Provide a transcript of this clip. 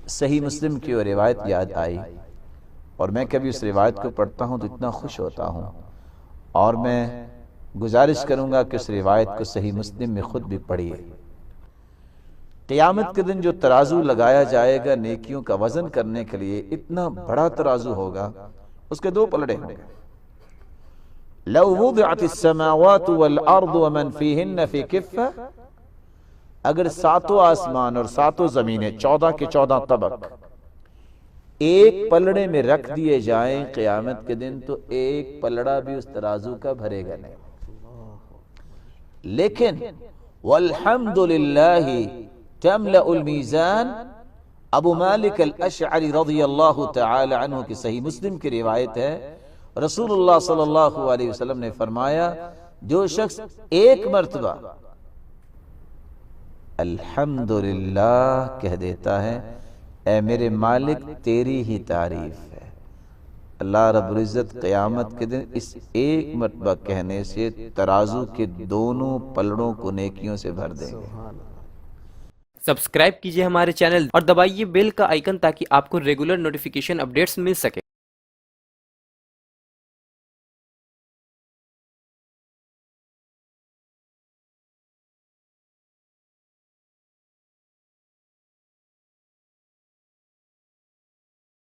صحیح مسلم کی وہ روایت یاد آئی، اور میں کبھی اس روایت کو پڑھتا ہوں تو اتنا خوش ہوتا ہوں، اور میں گزارش کروں گا کہ اس روایت کو صحیح مسلم میں خود بھی پڑھیے۔ قیامت کے دن جو ترازو لگایا جائے گا نیکیوں کا وزن کرنے کے لیے، اتنا بڑا ترازو ہوگا، اس کے دو پلڑے ہوں گے۔ لو وضعت السماوات والارض ومن فیہن فی کفہ، اگر ساتوں آسمان اور ساتوں زمینیں 14 کے 14 طبق ایک پلڑے میں رکھ دیے جائیں قیامت کے دن، تو ایک پلڑا بھی اس ترازو کا بھرے گا نہیں۔ لیکن والحمدللہ تملأ المیزان، ابو مالک الاشعری رضی اللہ تعالی عنہ کی صحیح مسلم کی روایت ہے، رسول اللہ صلی اللہ علیہ وسلم نے فرمایا، جو شخص ایک مرتبہ الحمدللہ کہہ دیتا ہے، اے میرے مالک تیری ہی تعریف ہے، اللہ رب العزت قیامت کے دن اس ایک مرتبہ کہنے سے ترازو کے دونوں پلڑوں کو نیکیوں سے بھر دیں گے۔ سبسکرائب کیجئے ہمارے چینل اور دبائیے بیل کا آئیکن تاکہ آپ کو ریگولر نوٹیفیکیشن اپڈیٹس مل سکے۔